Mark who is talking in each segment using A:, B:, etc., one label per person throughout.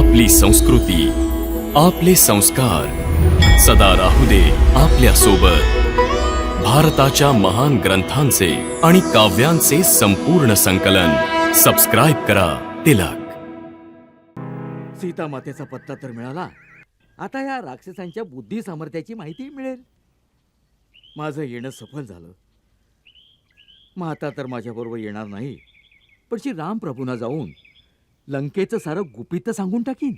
A: आपली संस्कृती, आपले संस्कार सदा राहू दे आपल्या सोबत. भारताच्या महान ग्रंथांचे आणि काव्यांचे संपूर्ण संकलन. सबस्क्राईब करा तिलक.
B: सीता मातेचा पत्ता तर मिळाला. आता या राक्षसांच्या बुद्धी सामर्थ्याची माहिती मिळेल. माझं येणं सफल झालं. माता तर माझ्याबरोबर येणार नाही, पण श्री रामप्रभूंना जाऊन लंकेचं सारं गुपित सांगून टाकीन.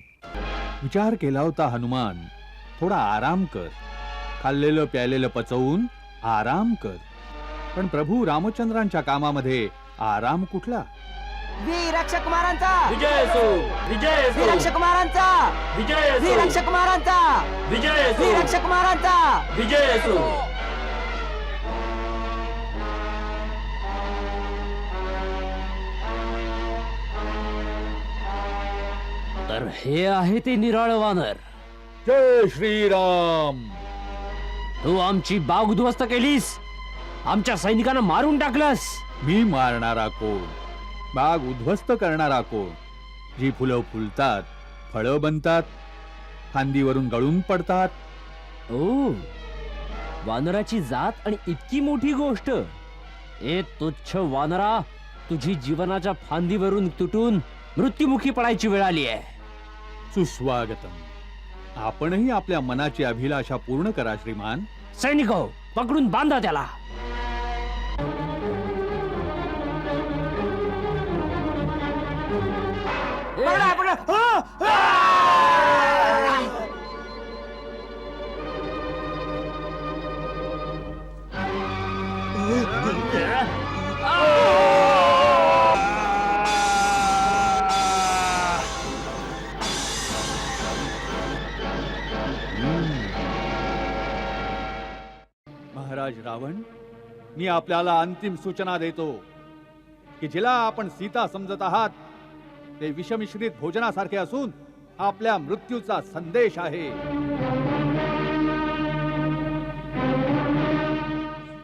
C: विचार केला होता हनुमान, थोडा आराम कर, खाल्लेलं प्यायलेलं पचवून आराम कर. पण प्रभू रामचंद्रांच्या कामामध्ये आराम कुठला?
D: वीर रक्षक महाराजांचा
E: विजय असो, विजय असो,
D: वीर रक्षक महाराजांचा
E: विजय असो,
D: वीर रक्षक महाराजांचा
E: विजय असो,
D: वीर रक्षक महाराजांचा
E: विजय असो.
F: तर हे आहे ते निराळ वानर.
C: जय श्रीराम.
F: तू आमची बाग उद्ध्वस्त केलीस, आमच्या सैनिकांना मारून टाकलंस.
C: मी मारणारा कोण? बाग उद्ध्वस्त करणारा कोण? जी फुलं फुलतात, फळं बनतात, फांदीवरून गळून पडतात.
F: ओ, वानराची जात आणि इतकी मोठी गोष्ट. ए तुच्छ वानरा, तुझी जीवनाच्या फांदीवरून तुटून मृत्युमुखी पडायची वेळ आली आहे.
C: सुस्वागतम. आपणही आपल्या मनाची अभिलाषा पूर्ण करा श्रीमान.
F: सैनिको, पकडून बांधा त्याला.
C: महाराज रावण, मी आपल्याला अंतिम सूचना देतो की जिला आपण सीता समजत आहात ते विषमिश्रित भोजनासारखे असून आपल्या मृत्यूचा संदेश आहे.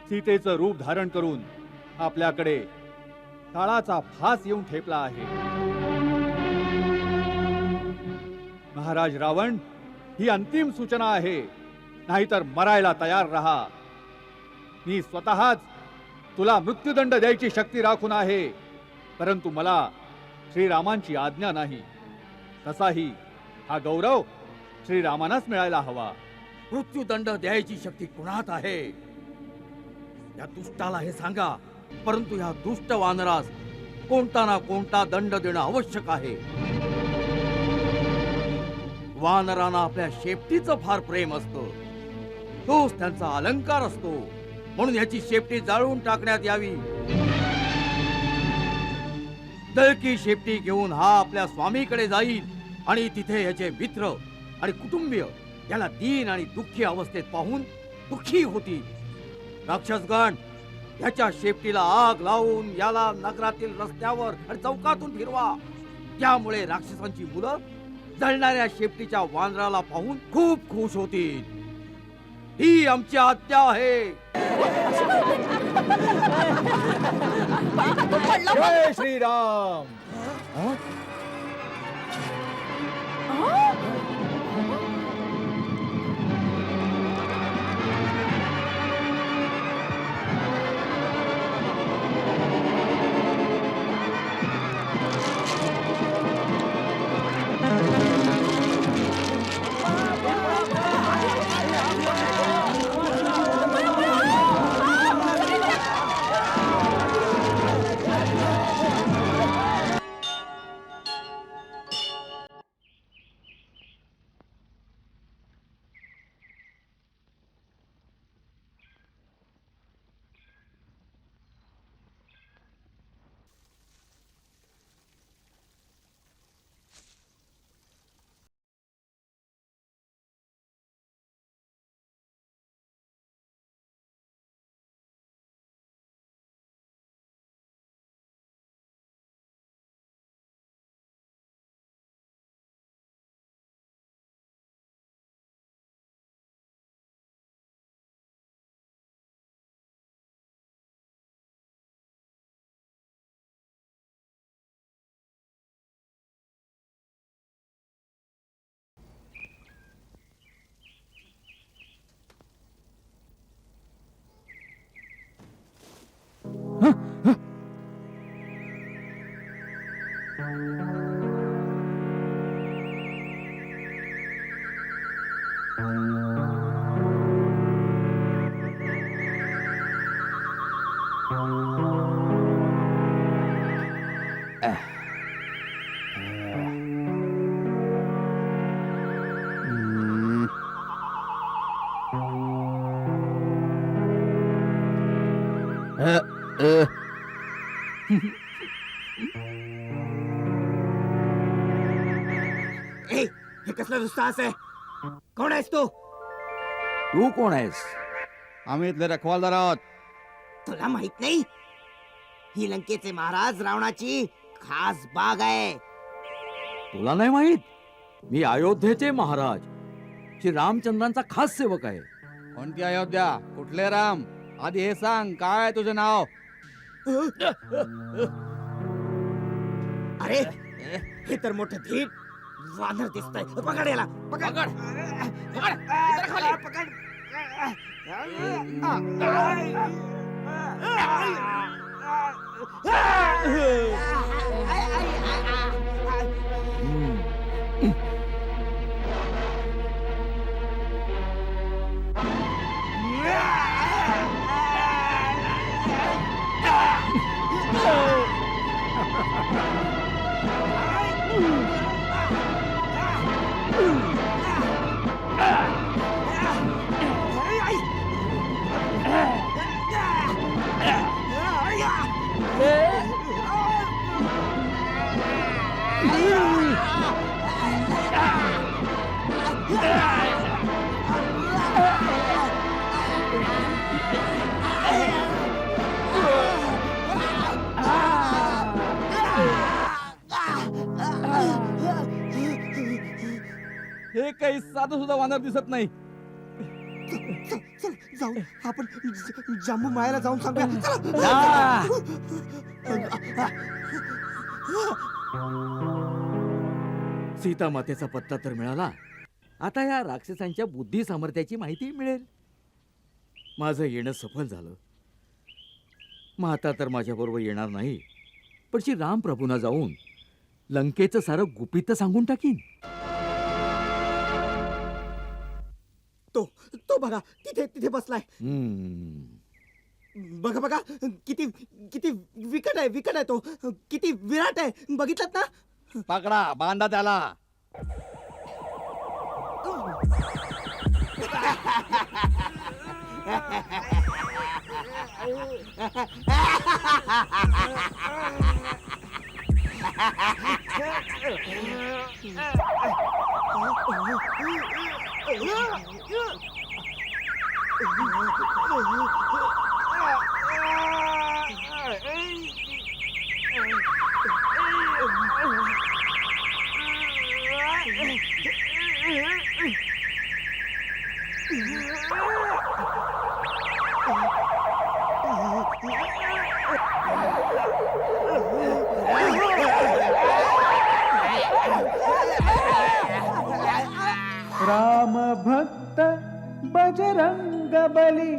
C: सीतेचं रूप धारण करून आपल्याकडे काळाचा फास येऊन ठेपला आहे. महाराज रावण, ही अंतिम सूचना आहे, नाहीतर मरायला तयार रहा. मी स्वतःच तुला मृत्यूदंड द्यायची शक्ती राखून आहे, परंतु मला श्रीरामांची आज्ञा नाही. तसाही हा गौरव श्रीरामांनाच मिळायला हवा.
B: मृत्यूदंड द्यायची शक्ती कुणात आहे? या दुष्टाला हे सांगा. परंतु या दुष्ट वानरास कोणता ना कोणता दंड देणं आवश्यक आहे. वानरांना आपल्या शेपटीचं फार प्रेम असतं, तोच त्यांचा अलंकार असतो. म्हणून ह्याची शेपटी जाळून टाकण्यात यावी. दळकी शेपटी घेऊन हा आपल्या स्वामीकडे जाईल आणि तिथे ह्याचे मित्र आणि कुटुंबीय याला दीन आणि दुःखी अवस्थेत पाहून दुःखी होतील. राक्षसगण, ह्याच्या शेपटीला आग लावून याला नगरातील रस्त्यावर आणि चौकातून फिरवा. त्यामुळे राक्षसांची मुलं जळणाऱ्या शेपटीच्या वानराला पाहून खूप खुश होतील. ही आमची आज्ञा आहे.
C: जय श्रीराम.
D: ए हे कसला दुस्साहस आहे कोण आहेस तू
B: तू कोण आहेस?
C: आम्ही इथले रखवालदार आहोत.
D: तुला माहित नाही ही लंकेचे महाराज रावणाची खास बाग आहे.
B: तुला नाही माहित? मी अयोध्येचे महाराज श्री रामचंद्रांचा खास सेवक आहे.
C: कोणती अयोध्या? कुठले राम? आधी हे सांग, काय तुझं नाव?
D: अरे हे तर मोठं धीट वानर दिसतंय. पकड याला पकड पकड पकड
C: हे काही साधं सुद्धा वानर दिसत नाही.
D: जाऊ आपण जांबू मायाला जाऊन सांगूया.
B: सीता मातेचा पत्ता तर मिळाला. आता या राक्षसांच्या बुद्धी सामर्थ्याची माहिती मिळेल. माझं येणं सफल झालं. मग आता तर माझ्या बरोबर येणार नाही, पण श्री राम प्रभूंना जाऊन लंकेचं सारं गुपित सांगून टाकीन.
D: तो तो बघा तिथे तिथे बसलाय.
B: हम्म.
D: बघा बघा किती किती विकट आहे तो. किती विराट आहे. बघितलं ना.
C: पकडा, बांधा त्याला.
G: राम भक्त बजरंग बली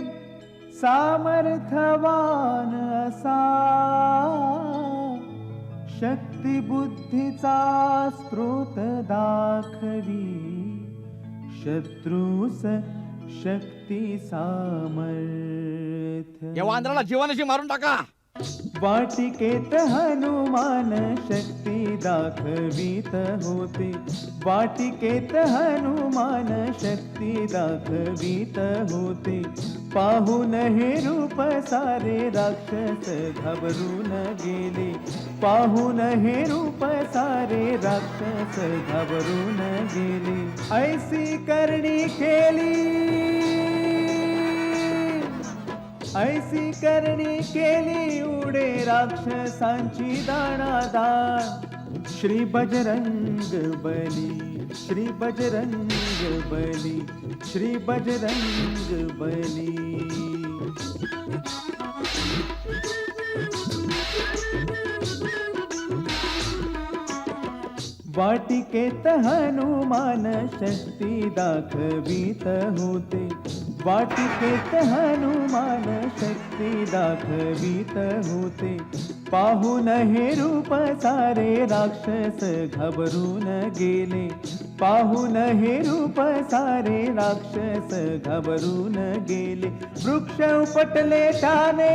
G: सामर्थवान असा शक्ती बुद्धीचा स्त्रोत दाखवी शत्रूस शक्ती सामर्थ्य.
C: या वानराला जीवानिशी मारून टाका.
G: वाटिकेत हनुमान शक्ती दाखवीत होते. वाटिकेत हनुमान शक्ती दाखवीत होते. पाहून हे रूप सारे राक्षस घाबरून गेले. पाहून हे रूप सारे राक्षस घाबरून गेले. ऐसी करणी केली ऐसी करणी केली उडे राक्षसांची दाणादाण. श्री बजरंग बली श्री बजरंग बली श्री बजरंग बली. वाटिकेत हनुमान शक्ती दाखवीत होते. वाटिकेत हनुमान शक्ती दाखवीत होते. पाहून हे रूप सारे राक्षस घाबरून गेले. पाहून हे रूप सारे राक्षस घाबरून गेले. वृक्ष उपटले त्याने,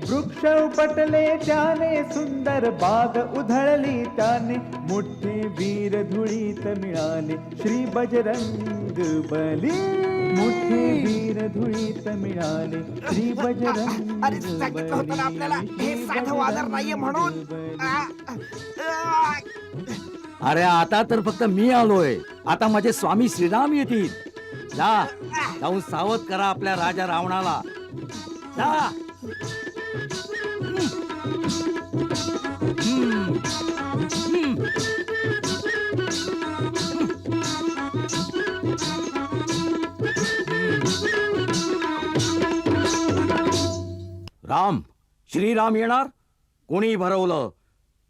G: वृक्ष उपटले त्याने, सुंदर बाग उधळली त्याने. मोठे वीर धुळीत मिळाले श्री बजरंग बली. मोठे वीर धुळीत मिळाले श्री बजरंग
D: अरे सांगितलं होतं ना आपल्याला हे साधं वानर नाहीये म्हणून.
B: अरे आता तर फक्त मी आलोय, आता माझे स्वामी श्रीराम येतील. जा जाऊन सावध करा आपल्या राजा रावणाला. जा. राम, श्रीराम येणार? कोणी भरवलं,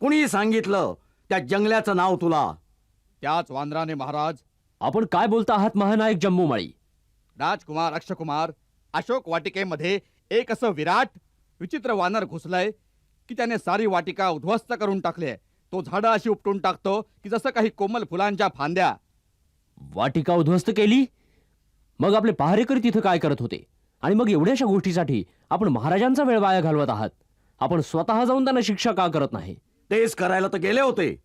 B: कोणी सांगितलं त्या जंगल्याचं नाव तुला?
C: त्याच वानराने महाराज.
F: आपण काय बोलता आहात महानायक जम्बूमाळी?
C: राजकुमार अक्षकुमार, अशोक वाटिकेमध्ये एक असं विराट विचित्र वानर घुसलंय की त्याने सारी वाटिका उद्ध्वस्त करून टाकली. तो झाडं अशी उपटून टाकतो की जसं काही कोमल फुलांच्या फांद्या.
F: वाटिका उद्ध्वस्त केली? मग आपले पहारेकरी तिथं काय करत होते? आणि मग एवढ्याशा गोष्टीसाठी आपण महाराजांचा वेळ वाया घालवत आहात. आपण स्वतः जाऊन त्यांना शिक्षा का करत नाही?
B: तेच करायला तर गेले होते,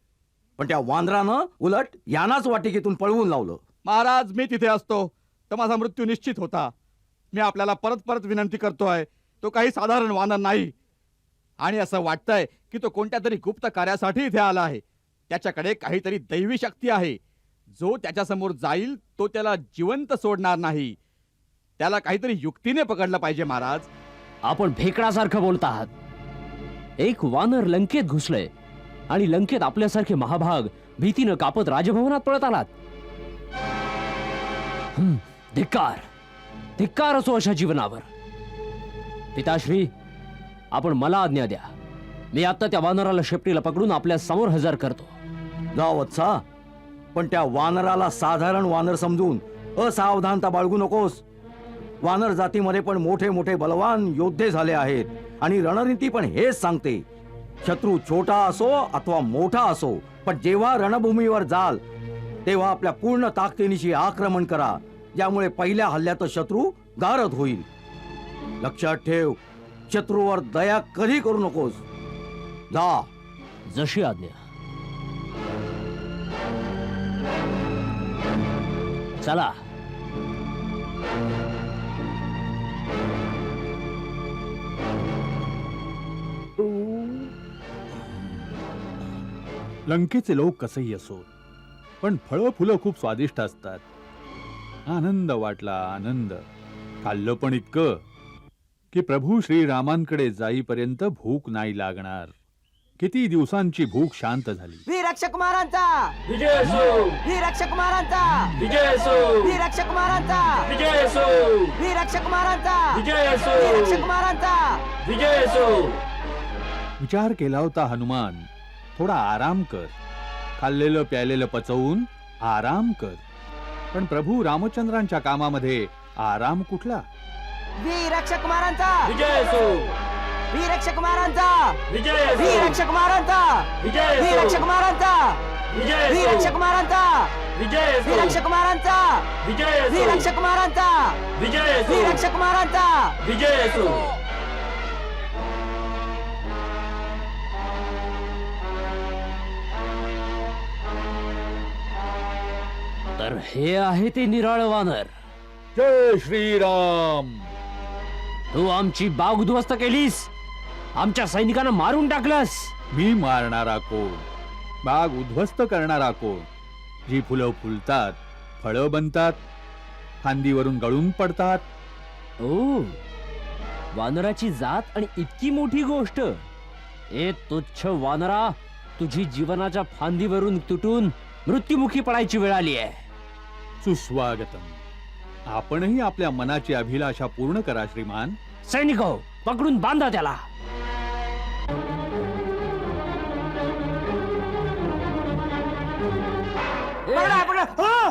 B: पण त्या वानरानं उलट यानाच वाटिकेतून पळवून लावलं.
C: महाराज, मी तिथे असतो तर माझा मृत्यू निश्चित होता. मी आपल्याला परत परत विनंती करतोय, तो काही साधारण वानर नाही. आणि असं वाटतंय की तो कोणत्या तरी गुप्त कार्यासाठी इथे आला आहे. त्याच्याकडे काहीतरी दैवी शक्ती आहे. जो त्याच्यासमोर जाईल तो त्याला जिवंत सोडणार नाही. त्याला काहीतरी युक्तीने पकडलं पाहिजे महाराज.
F: आपण भेकडासारखं बोलत आहात. एक वानर लंकेत घुसलंय आणि लंकेत आपल्यासारखे महाभाग भीतीनं कापत राजभवनात पळत आलात. धिक्कार, धिक्कार असो अशा जीवनावर. पिताश्री, आपण मला आज्ञा द्या. मी आता त्या वानराला शेपटीला पकडून आपल्या समोर हजर करतो.
B: जा वत्सा, पण त्या वानराला साधारण वानर समजून असावधानता बाळगू नकोस. वानर जातीमध्ये पण मोठे मोठे बलवान योद्धे झाले आहेत आणि रणनीती पण हेच सांगते. शत्रू छोटा असो अथवा मोठा असो, पण जेव्हा रणभूमीवर जाल तेव्हा आपल्या पूर्ण ताकदीनिशी आक्रमण करा, ज्यामुळे पहिल्या हल्ल्यात शत्रू गारद होईल. लक्षात ठेव, शत्रूवर दया कधी करू नकोस. जा.
F: जशी आज्ञा. चला.
C: लंकेचे लोक कसंही असो, पण फळं फुलं खूप स्वादिष्ट असतात. आनंद वाटला, आनंद. खाल्लं पण इतकं की प्रभू श्रीरामांकडे जाईपर्यंत भूक नाही लागणार. किती दिवसांची भूक शांत झाली.
D: वीर अक्षय कुमारांचा,
E: विजय असो,
D: वीर अक्षय कुमारांचा,
E: विजय असो,
D: वीर अक्षय कुमारांचा,
E: विजय असो,
D: वीर अक्षय कुमारांचा,
E: विजय असो,
D: वीर अक्षय कुमारांचा.
E: विजय असो.
C: विचार केला होता हनुमान, थोडा आराम कर. खाल्लेलं प्यालेलं पचवून आराम कर. पण प्रभू रामचंद्रांच्या कामामध्ये आराम कुठला?
D: वीर अक्षय कुमारांचा,
E: विजय असो,
D: वीर अक्षय कुमारांचा,
E: विजय असो,
D: वीर अक्षय कुमारांचा,
E: विजय
D: वीर अक्षय
E: असो,
D: कुमारांचा,
E: विजय
D: वीर अक्षय
E: असो,
D: कुमारांचा,
E: विजय
D: वीर
E: असो,
D: अक्षय कुमारांचा,
E: विजय
D: वीर
E: असो,
D: अक्षय कुमारांचा,
E: विजय
D: वीर
E: असो,
D: अक्षय कुमारांचा.
E: विजय असो.
F: तर हे आहे ते निराळ वानर.
C: जय श्रीराम.
F: तू आमची बाग उद्ध्वस्त केलीस, आमच्या सैनिकांना मारून टाकलंस.
C: मी मारणारा कोण? बाग उद्ध्वस्त करणारा कोण? जी फुलं फुलतात, फळं बनतात, फांदीवरून गळून पडतात.
F: ओ, वानराची जात आणि इतकी मोठी गोष्ट. ए तुच्छ वानरा, तुझी जीवनाच्या फांदीवरून तुटून मृत्युमुखी पडायची वेळ आली आहे.
C: सुस्वागतम. आपणही आपल्या मनाची अभिलाषा पूर्ण करा श्रीमान.
F: सैनिको, पकडून बांधा त्याला.
D: पकडा, पकडा. हो!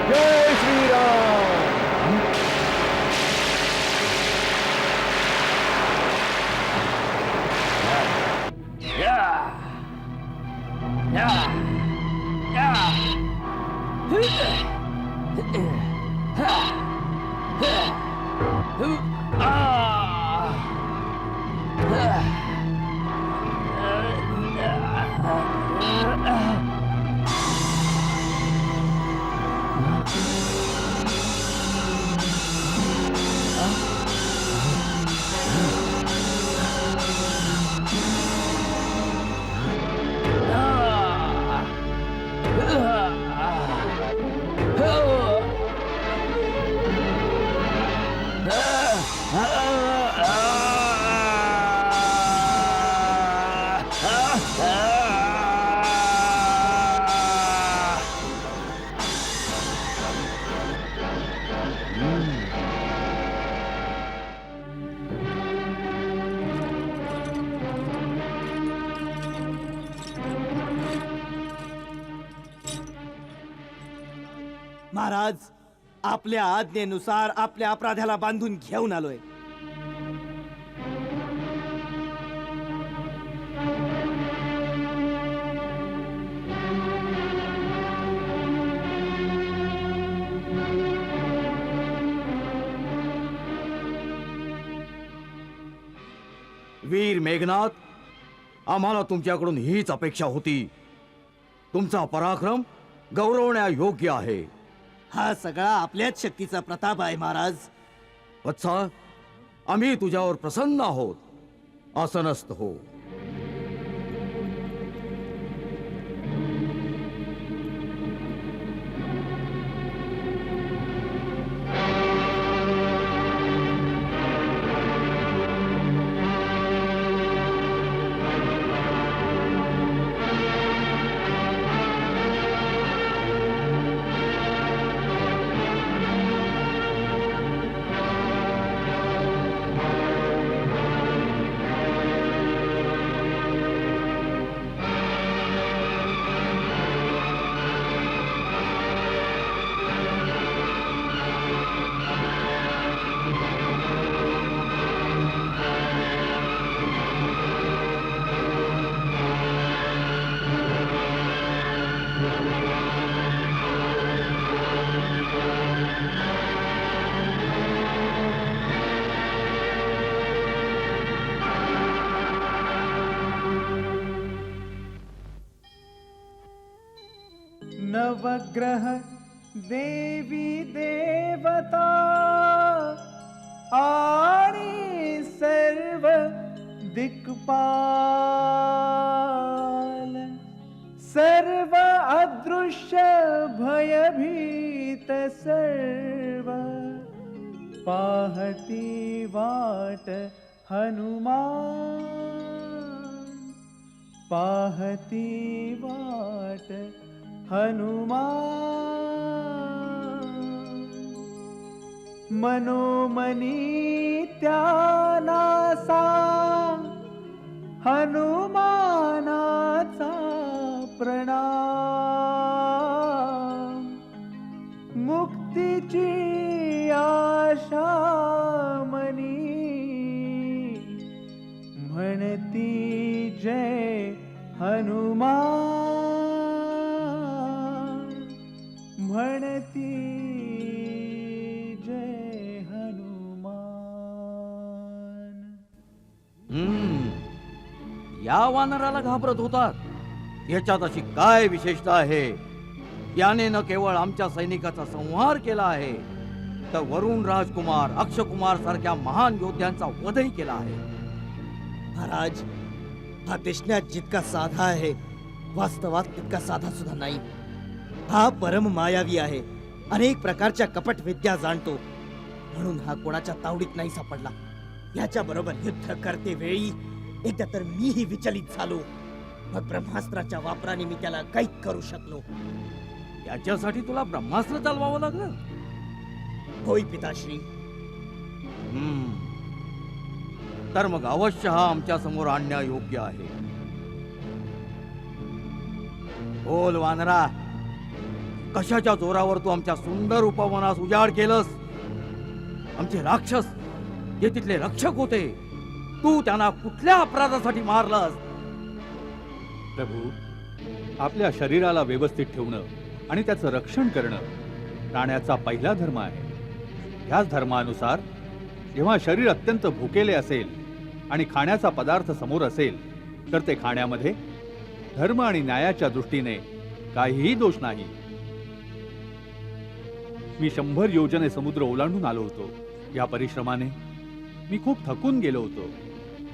C: जय श्रीराम.
D: महाराज, आपल्या आज्ञेनुसार आपल्या अपराध्याला बांधून घेऊन आलोय.
B: वीर मेघनाथ, आम्हाला तुमच्याकडून हीच अपेक्षा होती. तुमचा पराक्रम गौरवण्या योग्य आहे.
D: हा सगळा आपल्याच शक्तीचा प्रताप आहे महाराज.
B: वत्सा, आम्ही तुझ्यावर प्रसन्न आहोत. आसनस्थ हो.
G: नवग्रह देवी देवता आणि सर्व दिक्पाल, सर्व अदृश्य भयभीत सर्व पाहती वाट हनुमान, पाहती वाट हनुमान. मनोमनी त्यानासा हनुमानाचा प्रणाम. मुक्तीची आशा मनी म्हणती जय हनुमान, म्हणती जय हनुमान.
B: या वानराला घाबरत होतात. याच्यात अशी काय विशेषता आहे? याने न केवळ आमच्या सैनिकाचा संहार केला आहे, तर वरुण राजकुमार, अक्षकुमार सारख्या महान योद्ध्यांचा वधही केला आहे.
D: महाराज, हा दिसण्यात जितका साधा आहे, वास्तवात तितका साधा सुद्धा नाही. हा परम मायावी आहे. अनेक प्रकारच्या कपट विद्या जाणतो. म्हणून हा कोणाच्या तावडीत नाही सापडला. याच्या बरोबर युद्ध करते वेळी एकदा तर मीही विचलित झालो. मग ब्रह्मास्त्राच्या वापराने मी त्याला कैद करू शकलो.
B: याच्यासाठी तुला ब्रह्मास्त्र चालवावं लागलं.
D: होय पिताश्री.
B: तर मग अवश्य हा आमच्या समोर आणण्या योग्य आहे. बोल वानरा, कशाच्या जोरावर तू आमच्या सुंदर उपवनास उजाड केलंस? आमचे राक्षस जे तिथले रक्षक होते, तू त्यांना कुठल्या अपराधासाठी मारलास?
C: प्रभू, आपल्या शरीराला व्यवस्थित ठेवणं आणि त्याचं रक्षण करणं प्राण्याचा पहिला धर्म आहे. ह्याच धर्मानुसार जेव्हा शरीर अत्यंत भुकेले असेल आणि खाण्याचा पदार्थ समोर असेल तर ते खाण्यामध्ये धर्म आणि न्यायाच्या दृष्टीने काहीही दोष नाही. मी 100 योजने समुद्र ओलांडून आलो होतो. या परिश्रमाने मी खूप थकून गेलो होतो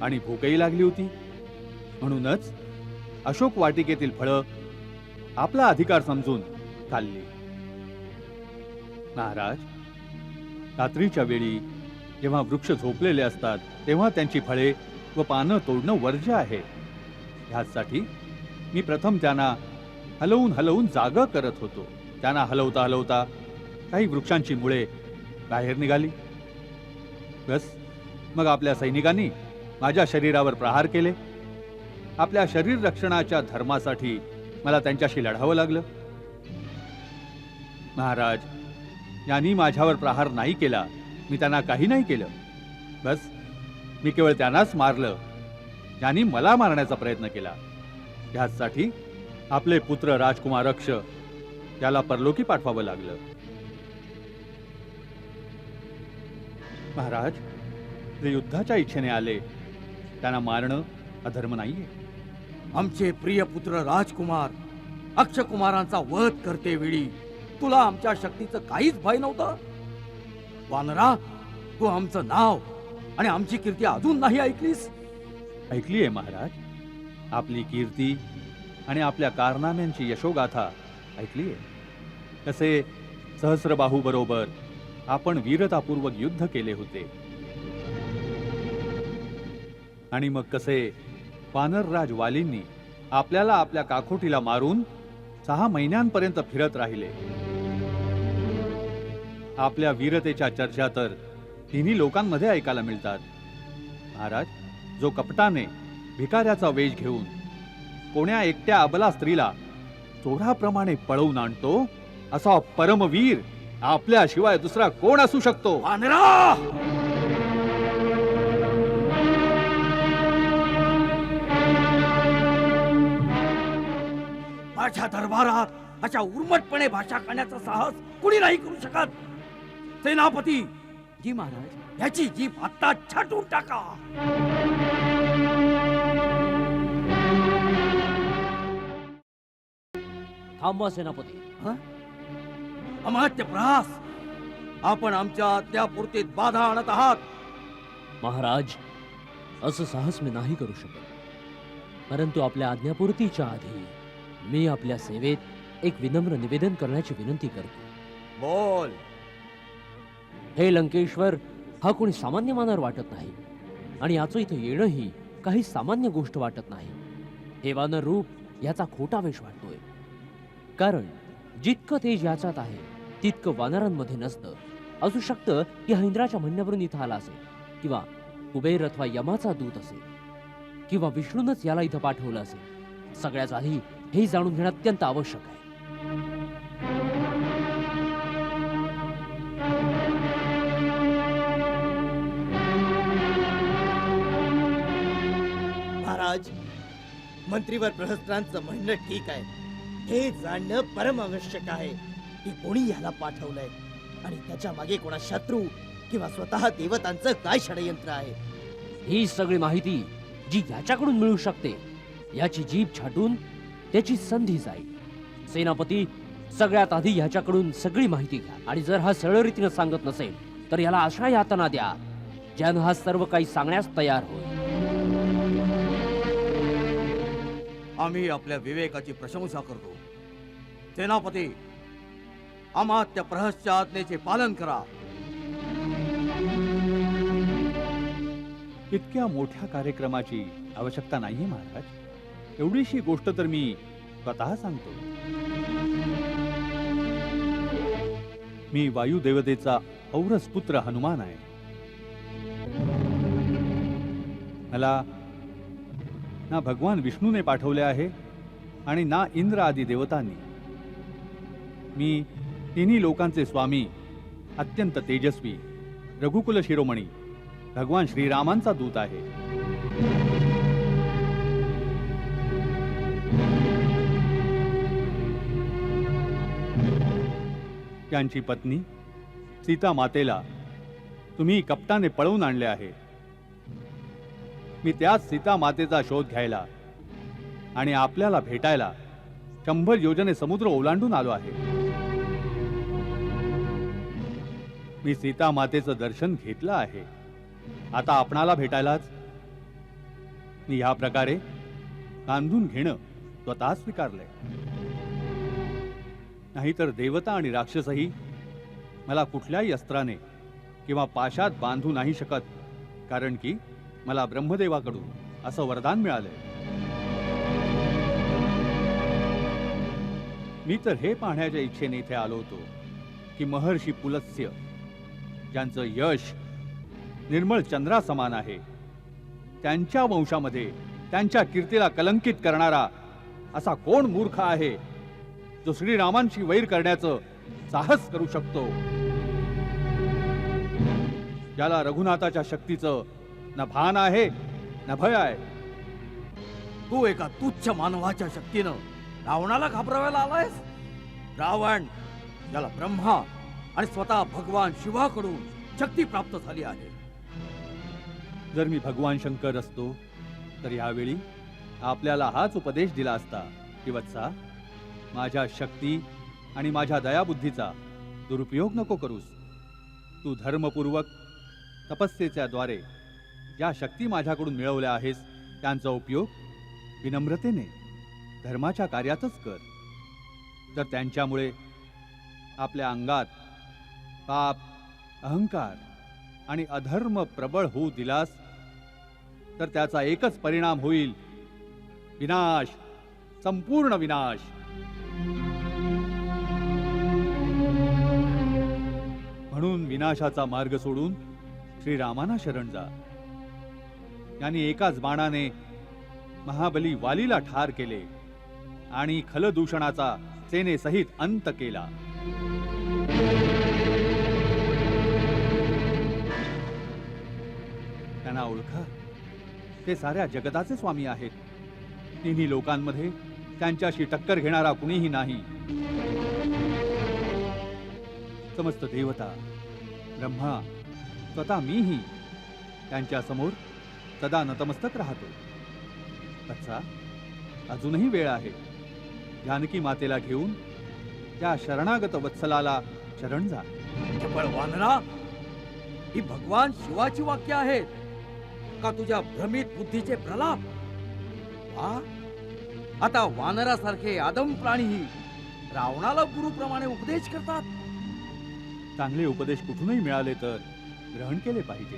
C: आणि भूकही लागली होती. म्हणूनच अशोक वाटिकेतील फळं आपला अधिकार समजून खाल्ली. महाराज, रात्रीच्या वेळी जेव्हा वृक्ष झोपलेले असतात तेव्हा त्यांची फळे व पानं तोडणं वर्ज्य आहे. ह्यासाठी मी प्रथम त्यांना हलवून हलवून जागा करत होतो. त्यांना हलवता हलवता काही वृक्षांची मुळे बाहेर निघाली. बस मग आपल्या सैनिकांनी माझ्या शरीरावर प्रहार केले. आपल्या शरीर रक्षणाच्या धर्मासाठी मला त्यांच्याशी लढावं लागलं. महाराज, यांनी माझ्यावर प्रहार नाही केला, मी त्यांना काही नाही केलं. बस मी केवळ त्यांनाच मारलं ज्यांनी मला मारण्याचा प्रयत्न केला. ह्यासाठी आपले पुत्र राजकुमार अक्ष त्याला परलोकी पाठवावं लागलं. महाराज, जे युद्धाच्या इच्छेने आले त्यांना मारणं अधर्म नाहीये.
B: आमचे प्रिय पुत्र राजकुमार अक्षकुमारांचा वध करते वेळी तुला आमच्या शक्तीचं काहीच भय नव्हतं? वानरा, तू आमचं नाव आणि आमची कीर्ती अजून नाही ऐकलीस?
C: ऐकली आहे महाराज. आपली कीर्ती आणि आपल्या कारनाम्यांची यशोगाथा ऐकली आहे. कसे सहस्रबाहू बरोबर आपण वीरतापूर्वक युद्ध केले होते आणि मग कसे वानरराज वालींनी आपल्याला आपल्या काखोटीला मारून 6 महिन्यांपर्यंत फिरत राहिले. आपल्या वीरतेच्या चर्चा तर तिन्ही लोकांमध्ये ऐकायला मिळतात. महाराज, जो कपटाने भिकाऱ्याचा वेश घेऊन कोण्या एकट्या अबला स्त्रीला चोराप्रमाणे पळवून आणतो, असा परमवीर आपल्याशिवाय दुसरा कोण असू शकतो?
B: वानरा, माझ्या दरबारात अशा उर्मटपणे भाषा करण्याचा साहस कुणी नाही करू शकत. सेनापती जी महाराज, याची जीभ आता छाटून टाका.
F: थांबवा सेनापती.
B: अमात्य प्रहास, आपण आमच्या अद्यापूर्तीत बाधा आणत आहात.
F: महाराज, असं साहस मी नाही करू शकत. परंतु आपल्या आज्ञापूर्तीच्या आधी मी आपल्या सेवेत एक विनम्र निवेदन करण्याची विनंती करतो.
B: बोल.
F: हे लंकेश्वर, हा कोणी सामान्य मानर वाटत नाही आणि याचं इथं येणंही काही सामान्य गोष्ट वाटत नाही. हे वानर रूप याचा खोटा वेश वाटतोय. कारण जितकं तेज याच्यात आहे तितकं वानरांमध्ये नसतं. असू शकतं की हा इंद्राच्या म्हणण्यावरून इथं आला असेल, किंवा कुबेर अथवा यमाचा दूत असेल, किंवा विष्णूनच याला इथं पाठवलं असेल. सगळ्यात आधी हे जाणून घेणं अत्यंत आवश्यक आहे.
D: महाराज, मंत्रीवर प्रहस्त्रांचं म्हणणं ठीक आहे. हे जाणणं परम आवश्यक आहे की कोणी ह्याला पाठवलंय आणि त्याच्या मागे कोणा शत्रू किंवा स्वतः देवतांचं काय षडयंत्र आहे.
F: ही सगळी माहिती जी याच्याकडून मिळू शकते याची जीभ छाटून त्याची संधी जाईल. सेनापती, सगळ्यात आधी ह्याच्याकडून सगळी माहिती घ्या आणि जर हा सरळ रीतीनं सांगत नसेल तर याला अशा यातना द्या ज्यानं हा सर्व काही सांगण्यास तयार होईल.
B: आम्ही आपल्या विवेकाची प्रशंसा करतो. सेनापती, अमात्य प्रहसच्या आज्ञेचे पालन करा.
C: इतक्या मोठ्या कार्यक्रमाची आवश्यकता नाहीये महाराज. एवढीशी गोष्ट तर मी स्वतः सांगतो. मी वायुदेवतेचा औरस पुत्र हनुमान आहे. मला ना भगवान विष्णूने पाठवले आहे आणि ना इंद्र आदी देवतांनी. मी तिन्ही लोकांचे स्वामी, अत्यंत तेजस्वी, रघुकुल शिरोमणी भगवान श्रीरामांचा दूत आहे. त्यांची पत्नी सीता मातेला तुम्ही कपटाने पळवून आणले आहे. मी त्याच सीता मातेचा शोध घ्यायला आणि आपल्याला भेटायला 100 योजने समुद्र ओलांडून आलो आहे. मी सीता मातेचं दर्शन घेतलं आहे. आता आपणाला भेटायलाच मी ह्या प्रकारे बांधून घेणं स्वतः स्वीकारलंय. नाहीतर देवता आणि राक्षसही मला कुठल्याही अस्त्राने किंवा पाशात बांधू नाही शकत, कारण की मला ब्रह्मदेवाकडून असं वरदान मिळालंय. मी तर हे पाहण्याच्या इच्छेने इथे आलो होतो की महर्षी पुलत्स्य, ज्यांचं यश निर्मळ चंद्रासमान आहे, त्यांच्या वंशामध्ये त्यांच्या कीर्तीला कलंकित करणारा असा कोण मूर्ख आहे जो श्रीरामांशी वैर करण्याचं साहस करू शकतो, ज्याला रघुनाथाच्या शक्तीचं न भान आहे न भय आहे.
B: तू एका तुच्छ मानवाच्या शक्तीनं रावणाला घाबरवायला आलायस. रावण, ज्याला ब्रह्मा आणि स्वतः भगवान शिवाकडून शक्ती प्राप्त झाली आहे.
C: जर मी भगवान शंकर असतो तर यावेळी आपल्याला हाच उपदेश दिला असता की वत्सा, माझ्या शक्ती आणि माझ्या दयाबुद्धीचा दुरुपयोग नको करूस. तू धर्मपूर्वक तपस्येच्या द्वारे ज्या शक्ती माझ्याकडून मिळवल्या आहेस त्यांचा उपयोग विनम्रतेने धर्माच्या कार्यातच कर. तर त्यांच्यामुळे आपल्या अंगात पाप, अहंकार आणि अधर्म प्रबळ होऊ दिलास तर त्याचा एकच परिणाम होईल, विनाश, संपूर्ण विनाश. म्हणून विनाशाचा मार्ग सोडून श्रीरामाना शरण जा. त्यांनी एकाच बाणाने महाबली वालीला ठार केले आणि खलदूषणाचा सेनेसहित अंत केला. त्यांना ओळखा, ते साऱ्या जगताचे स्वामी आहेत. तिन्ही लोकांमध्ये त्यांच्याशी टक्कर घेणारा कुणीही नाही. समस्त देवता, ब्रह्मा, स्वतः मीही त्यांच्या समोर सदा नतमस्तक राहतो. अच्छा, अजूनही वेळ आहे. जानकी मातेला घेऊन त्या शरणागत वत्सलाला शरण जा.
B: चपळ वानरा, ही भगवान शिवाची वाक्य आहेत का तुझ्या भ्रमित बुद्धीचे प्रलाप? वा, आता वानरासारखे आदम प्राणीही रावणाला गुरुप्रमाणे उपदेश करतात.
C: चांगले उपदेश कुठूनही मिळाले तर ग्रहण केले पाहिजे.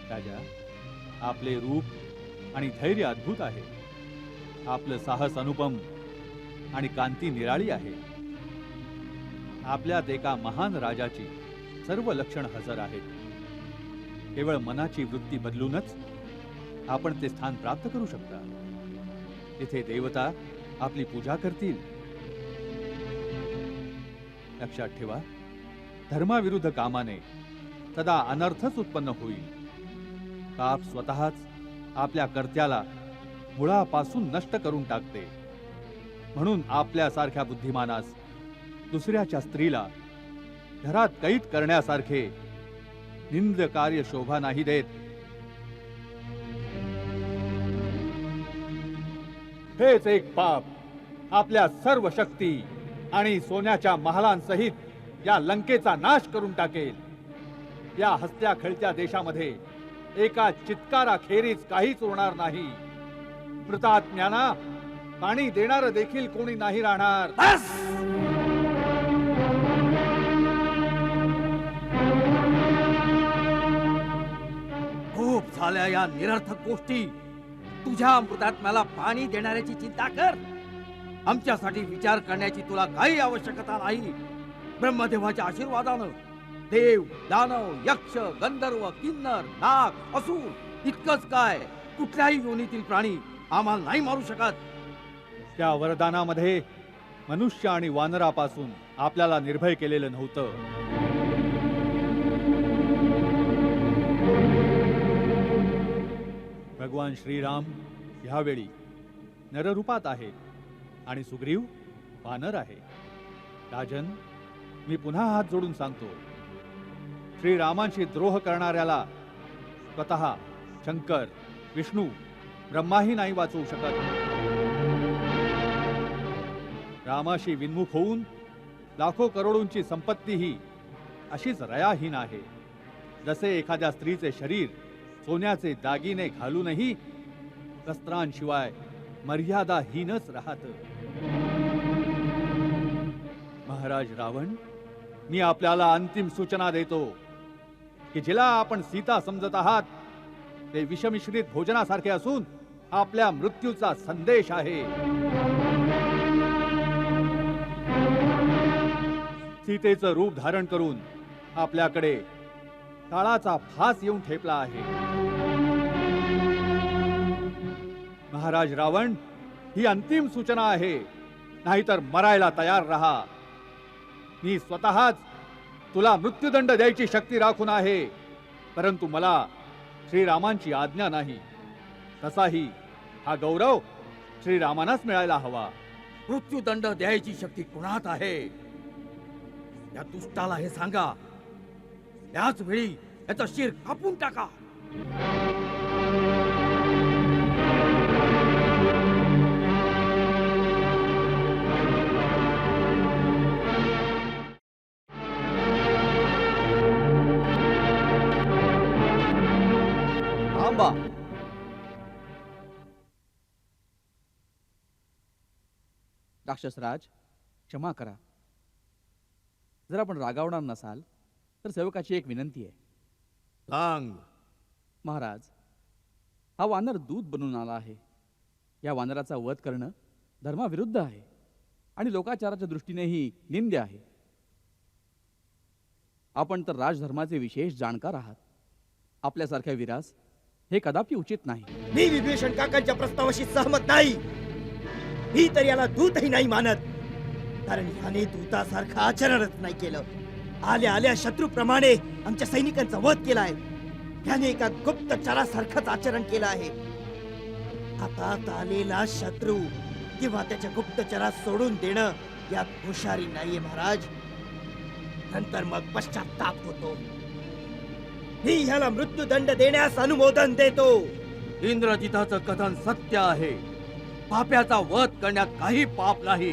C: राजा, आपले रूप आणि धैर्य अद्भुत आहे. आपलं साहस अनुपम आणि कांती निराळी आहे. आपल्यात एका महान राजाची सर्व लक्षण हजर आहेत. केवळ मनाची वृत्ती बदलूनच आपण ते स्थान प्राप्त करू शकता. तिथे देवता आपली पूजा करतील. लक्षात ठेवा, धर्माविरुद्ध कामाने सदा अनर्थच उत्पन्न होईल. पाप स्वतःच आपल्या कर्त्याला मुळापासून नष्ट करून टाकते. म्हणून आपल्यासारख्या बुद्धिमानास दुसऱ्याच्या स्त्रीला घरात कैद करण्यासारखे निंद कार्य शोभा नाही देत. हेच एक पाप आपल्या सर्व शक्ती आणि सोन्याच्या महालांसहित या लंकेचा नाश करून टाकेल. या हसत्या खेळत्या देशामध्ये एका चित्काराखेरीज काहीच उरणार नाही. मृतात्म्यांना पाणी देणार देखील कोणी नाही राहणार.
B: खूप झालं. आल्या या निरर्थक गोष्टी, तुझ्या मृतात्म्याला पाणी देणाऱ्याची चिंता कर. आमच्यासाठी विचार करण्याची तुला काही आवश्यकता नाही. ब्रह्मदेवाच्या आशीर्वादानं देव, दानव, यक्ष, गंधर्व, किन्नर, नाग, असुर इतकंच काय कुठल्याही योनीतील प्राणी आम्हाला नाही मारू शकत.
C: त्या वरदानामध्ये मनुष्य आणि वानरापासून आपल्याला निर्भय केलेलं नव्हतं. भगवान श्रीराम ह्यावेळी नररूपात आहेत आणि सुग्रीव वानर आहे. राजन, मी पुन्हा हात जोडून सांगतो, श्रीरामांशी द्रोह करणाऱ्याला स्वतः शंकर, विष्णू, ब्रह्माही नाही वाचवू शकत. रामाशी विन्मुख होऊन लाखो करोडोंची संपत्तीही अशीच रयाहीन आहे. जसे एखाद्या स्त्रीचे शरीर सोन्याचे दागिने घालूनही वस्त्रांशिवाय मर्यादाहीनच राहत. महाराज रावण, मी आपल्याला अंतिम सूचना देतो की जिला आपण सीता समजत आहात ते विषमिश्रित भोजनासारखे असून आपल्या मृत्यूचा संदेश आहे. सीतेचं रूप धारण करून आपल्याकडे काळाचा फास येऊन ठेपला आहे. महाराज रावण, ही अंतिम सूचना आहे, नाहीतर मरायला तयार रहा. मी स्वतःच तुला मृत्यूदंड द्यायची शक्ती राखून आहे, परंतु मला श्रीरामांची आज्ञा नाही. तसाही हा गौरव श्रीरामांनाच मिळायला हवा.
B: मृत्यूदंड द्यायची शक्ती कुणात आहे? या दुष्टाला हे सांगा. त्याच वेळी याचं शिर कापून टाका.
H: थांबा. राक्षसराज, क्षमा करा. जर आपण रागावणार नसाल तर सेवकाची एक विनंती आहे.
B: सांग.
H: महाराज, हा वानर दूत बनून आला आहे. या वानराचा वध करणं धर्माविरुद्ध आहे आणि लोकाचाराच्या दृष्टीनेही निंद्य आहे. आपण तर राजधर्माचे विशेष जाणकार आहात. आपल्यासारख्या वीरास हे कदापि उचित नाही.
D: मी विभीषण काकांच्या प्रस्तावाशी सहमत नाही. ही तर याला दूतही नाही मानत, कारण याने दूतासारखं आचरणच नाही केलं. आल्या आल्या शत्रूप्रमाणे आमच्या सैनिकांचा वध केलाय. त्याने एका गुप्तचरासारखंच आचरण केलं आहे. हातात आलेला शत्रू किंवा त्याच्या गुप्तचरात सोडून देणं यात हुशारी नाहीये महाराज. नंतर मग पश्चाताप होतो. मी ह्याला मृत्यूदंड देण्यास अनुमोदन देतो.
B: इंद्रजिताचं कथन सत्य आहे. पाप्याचा वध करण्यात काही पाप नाही.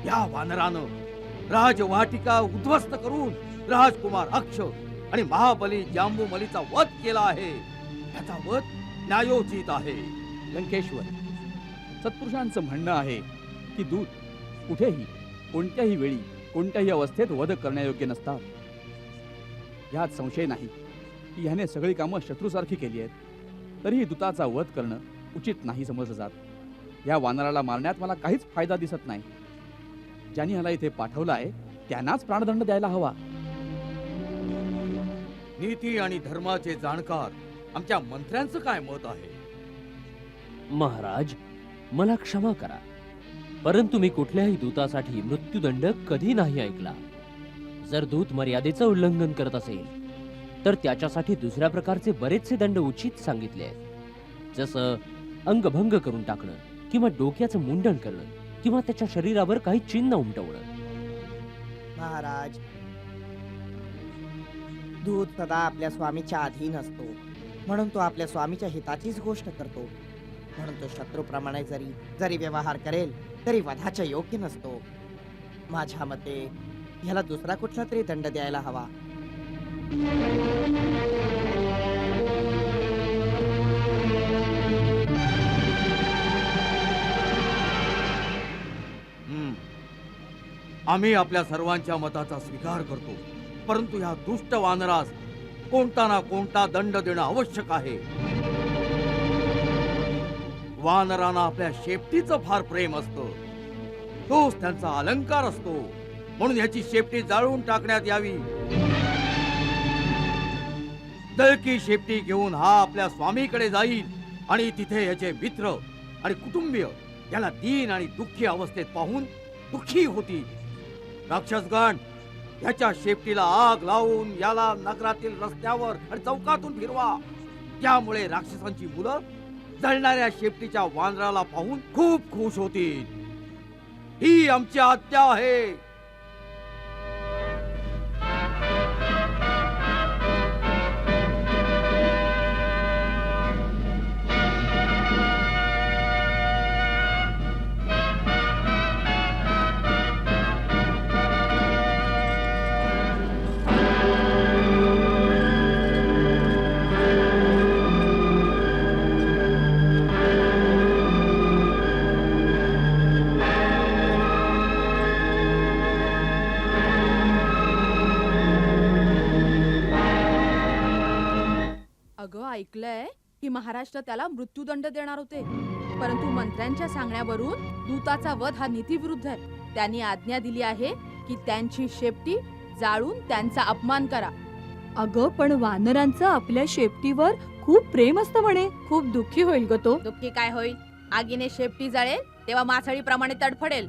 B: या वानरानं राजवाटिका उद्ध्वस्त करून राजकुमार अक्ष आणि महाबली जांबूमलीचा वध केला आहे. त्याचा वध न्यायोचित आहे.
H: लंकेश्वर, सत्पुरुषांचं म्हणणं आहे की दूत कुठेही कोणत्याही वेळी कोणत्याही अवस्थेत वध करण्यायोग्य नसतात. यात संशय नाही की ह्याने सगळी कामं शत्रूसारखी केली आहेत. तरीही दूताचा वध करणं उचित नाही समजलं जात. या वानराला मारण्यात मला काहीच फायदा दिसत नाही. ज्यांनी ह्याला इथे पाठवलं आहे त्यांनाच प्राणदंड द्यायला हवा.
B: नीती आणि धर्माचे जाणकार आमच्या मंत्र्यांचं काय मत आहे?
F: महाराज, मला क्षमा करा, परंतु मी कुठल्याही दूतासाठी मृत्यूदंड कधी नाही ऐकला. जर दूत मर्यादेचं उल्लंघन करत असेल तर त्याच्यासाठी दुसऱ्या प्रकारचे बरेचसे दंड उचित सांगितले आहेत. जसं अंगभंग करून टाकणं, किंवा डोक्याचं मुंडन करणं, किंवा त्याच्या शरीरावर काही चिन्ह उमटवणं.
D: महाराज, दूत सदा आपल्या स्वामीच्या अधीन असतो, म्हणून तो आपल्या स्वामीच्या हिताचीच गोष्ट करतो. म्हणून तो शत्रूप्रमाणे जरी व्यवहार करेल तरी वधाच्या योग्य नसतो. माझ्या मते ह्याला दुसरा कुठला तरी दंड द्यायला हवा.
B: आम्ही आपल्या सर्वांच्या मताचा स्वीकार करतो, परंतु या दुष्ट वानरास कोणता ना कोणता दंड देणं आवश्यक आहे. वानरांना आपल्या शेपटीचं फार प्रेम असतं. तोच त्यांचा अलंकार असतो. म्हणून ह्याची शेपटी जाळून टाकण्यात यावी. दळकी शेपटी घेऊन हा आपल्या स्वामीकडे जाईल आणि तिथे याचे मित्र आणि कुटुंबीय याला दीन आणि दुःखी अवस्थेत पाहून दुःखी होतील. राक्षसगण, याच्या शेपटीला आग लावून याला नगरातील रस्त्यावर आणि चौकातून फिरवा. त्यामुळे राक्षसांची मुलं जळणाऱ्या शेपटीच्या वानराला पाहून खूप खुश होतील. ही आमची आज्ञा आहे.
I: अगं ऐकलंय की महाराष्ट्र त्याला मृत्यूदंड देणार होते, परंतु मंत्र्यांच्या सांगण्यावरून दूताचा वध हा नीतीविरुद्ध आहे. त्यांनी आज्ञा दिली आहे की त्यांची शेपटी जाळून त्यांचा अपमान करा.
J: अगं पण वानरांचं आपल्या शेपटीवर खूप प्रेम असतं म्हणे. खूप दुःखी होईल ग तो.
I: दुःखी काय होईल? आगीने शेपटी जळेल तेव्हा मासळीप्रमाणे तडफडेल.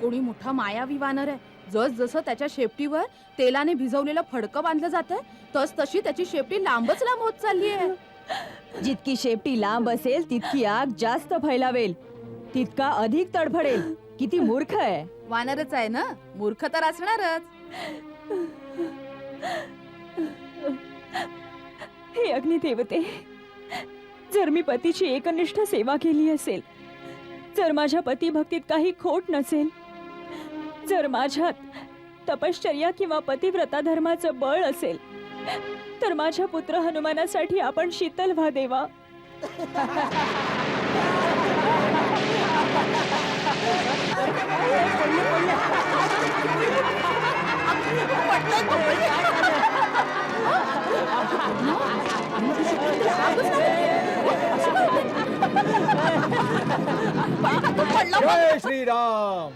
I: कोणी मोठा मायावी वानर आहे. जस जसं त्याच्या शेपटीवर तेलाने भिजवलेलं फडकं बांधलं जातंय तस तशी त्याची शेपटी लांबच लांब होत चालली आहे.
J: जितकी शेपटी लांब असेल तितकी आग जास्त फैलावेल, तितका अधिक तडफडेल. किती मूर्ख आहे.
I: वानरच आहे ना, मूर्ख तर असणारच.
J: हे अग्निदेवते, जर मी पतीची एकनिष्ठ सेवा केली असेल, जर माझ्या पतिभक्तीत काही खोट नसेल, जर माझ्यात तपश्चर्या किंवा पतिव्रता धर्माचं बळ असेल, तर माझ्या पुत्र हनुमानासाठी आपण शीतल व्हा देवा.
C: जय श्रीराम.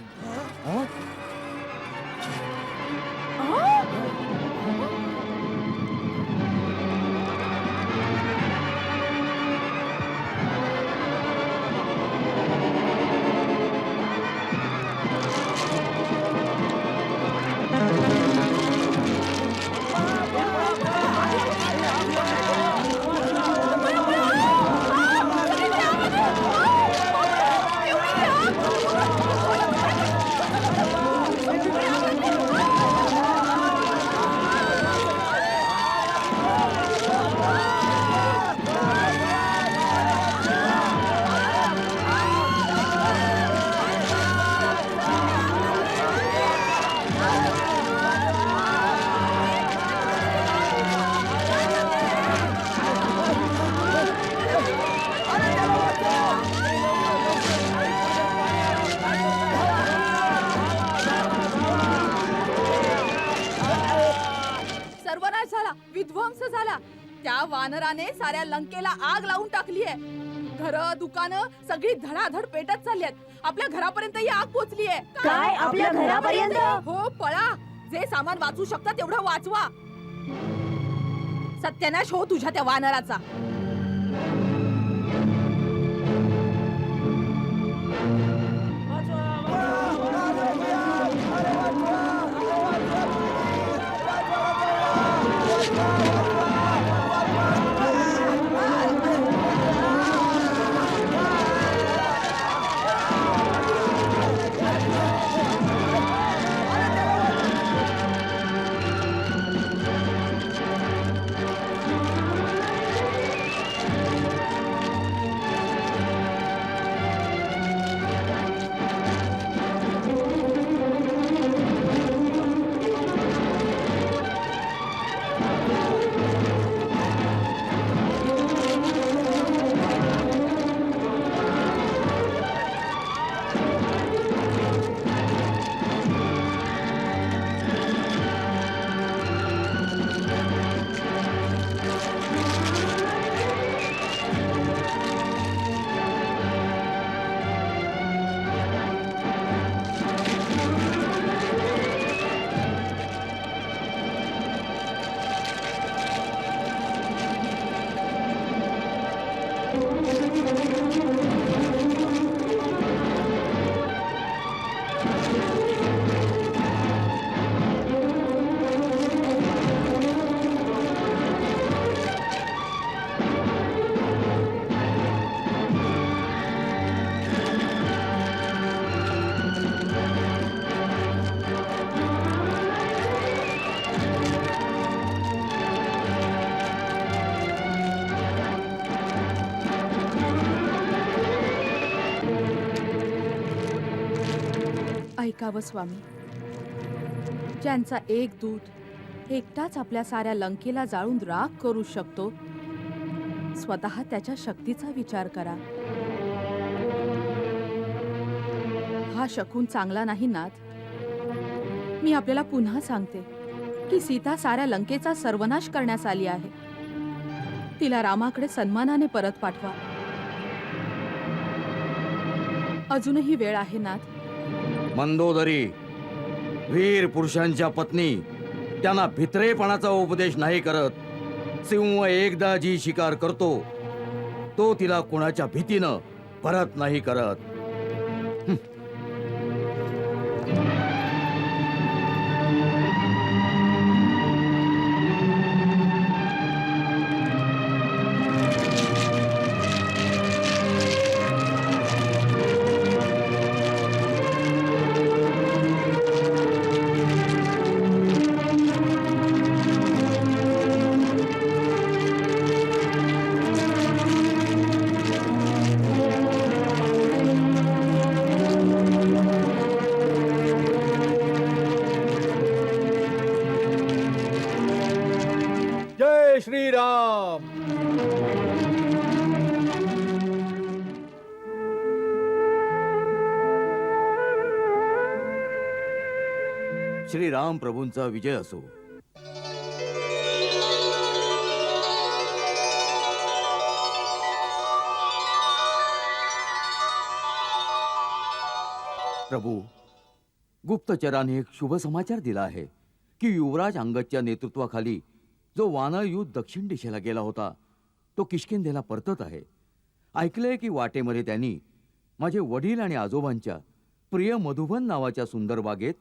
I: त्या वानराने साऱ्या लंकेला आग लावून टाकली आहे. घरं दुकानं सगळी धडाधड पेटत चालली आहेत. आपल्या घरापर्यंत ही आग पोचली आहे.
J: काय? आपल्या घरापर्यंत?
I: हो, पळा. जे सामान वाचू शकता तेवढं वाचवा. सत्यानाश हो तुझ्या त्या वानराचा. ऐकावं स्वामी, ज्यांचा एक दूत एकटाच आपल्या साऱ्या लंकेला जाळून राख करू शकतो, स्वतः त्याच्या शक्तीचा विचार करा. हा शकून चांगला नाही नाथ. मी आपल्याला पुन्हा सांगते की सीता साऱ्या लंकेचा सर्वनाश करण्यास आली आहे. तिला रामाकडे सन्मानाने परत पाठवा. अजूनही वेळ आहे नाथ.
B: मंदोदरी, वीर पुरुषांच्या पत्नी त्यांना भित्रेपणाचा उपदेश नाही करत. सिंह एकदा जी शिकार करतो तो तिला कोणाच्या भीतीनं परत नाही करत.
C: जय श्रीराम.
B: श्रीराम प्रभूंचा विजय असो. प्रभू, गुप्तचराने एक शुभ समाचार दिला आहे की युवराज अंगदच्या नेतृत्वाखाली जो वानर युद्ध दक्षिण दिशेला गेला होता तो किष्किंधेला परतत आहे. ऐकलंय की वाटेमध्ये त्यांनी माझे वडील आणि आजोबांच्या प्रिय मधुबन नावाच्या सुंदर बागेत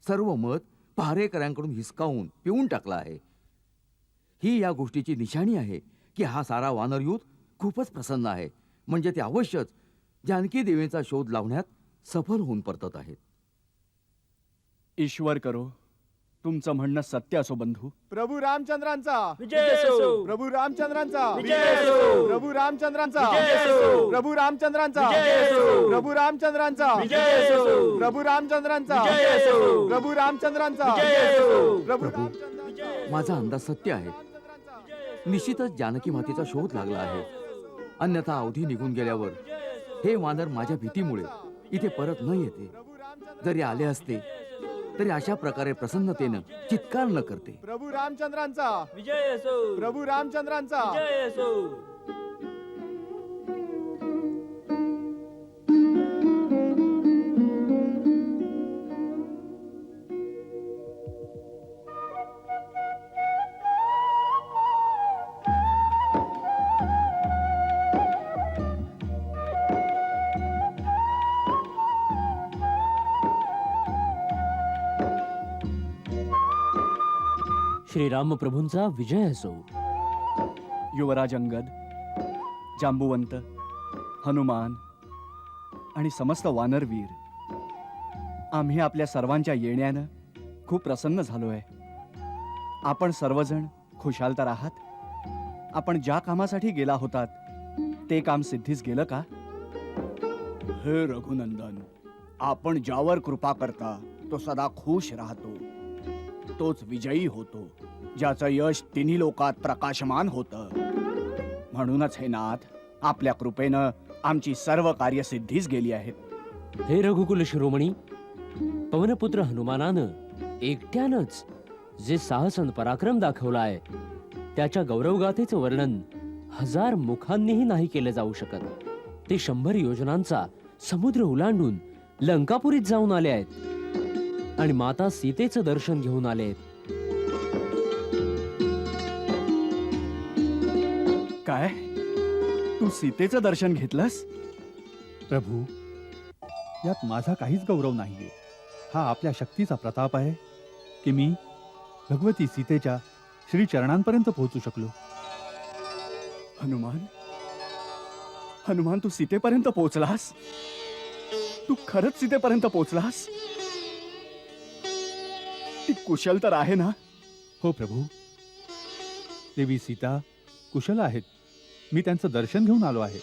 B: सर्व मध पहारेकऱ्यांकडून हिसकावून पिऊन टाकला आहे. ही या गोष्टीची निशाणी आहे की हा सारा वानर युद्ध खूपच प्रसन्न आहे. म्हणजे ते अवश्यच जानकी देवीचा शोध लावण्यात सफल होऊन परतत आहेत.
H: ईश्वर करो तुमचं म्हणणं सत्य असो बंधू.
C: प्रभू रामचंद्रांचा
E: विजय असो.
C: प्रभू रामचंद्रांचा
E: विजय असो.
C: प्रभू रामचंद्रांचा
E: विजय असो.
C: प्रभू रामचंद्रांचा
E: विजय असो.
C: प्रभू रामचंद्रांचा
E: विजय असो.
C: प्रभू रामचंद्रांचा
E: विजय असो.
C: प्रभू रामचंद्रांचा
E: विजय असो.
C: प्रभू
B: प्रभू,
C: रामचंद्रांचा
B: माझा अंदाज सत्य आहे. निश्चितच जानकी मातेचा शोध लागला आहे. अन्यथा अवधी निघून गेल्यावर हे वानर माझ्या भीतीमुळे इथे परत न येते. जरी आले असते तरी अशा प्रकारे प्रसन्नतेनं चित्कार न करते.
C: प्रभू रामचंद्रांचा
E: विजय असो
C: प्रभू रामचंद्रांचा
E: विजय असो.
F: श्रीरामप्रभूंचा विजय असो.
H: युवराज अंगद, जांबुवंत, हनुमान आणि समस्त वानरवीर, आम्ही आपल्या सर्वांच्या येण्यानं खूप प्रसन्न झालोय. आपण सर्वजण खुशाल तर आहात? आपण ज्या कामासाठी गेला होतात ते काम सिद्धीस गेलं का? हे रघुनंदन, आपण ज्यावर कृपा करता तो सदा खुश राहतो, तोच विजयी होतो, ज्याचं यश तिन्ही लोकात प्रकाशमान होतं. म्हणूनच हे नाथ, आपल्या कृपेनं आमची सर्व कार्यसिद्धीस गेली आहेत.
F: हे रघुकुल शिरोमणी, पवनपुत्र हनुमानानं एकट्यानंच जे साहस आणि पराक्रम दाखवलाय त्याच्या गौरवगाथेचं वर्णन 1000 मुखांनीही नाही केलं जाऊ शकत. ते 100 योजनांचा समुद्र ओलांडून लंकापुरीत जाऊन आले आहेत आणि माता सीतेचं दर्शन घेऊन आले आहेत.
H: काय, तू सीतेचं दर्शन घेतलंस?
C: प्रभू, यात माझा काहीच गौरव नाहीये. हा आपल्या शक्तीचा प्रताप आहे की मी भगवती सीतेच्या श्री चरणांपर्यंत पोहोचू शकलो.
H: हनुमान, हनुमान, तू सीतेपर्यंत पोहोचलास? तू खरंच सीतेपर्यंत पोहोचलास? ती कुशल तर आहे ना?
C: हो प्रभू, देवी सीता कुशल आहेत. मी त्यांचं दर्शन घेऊन आलो आहे.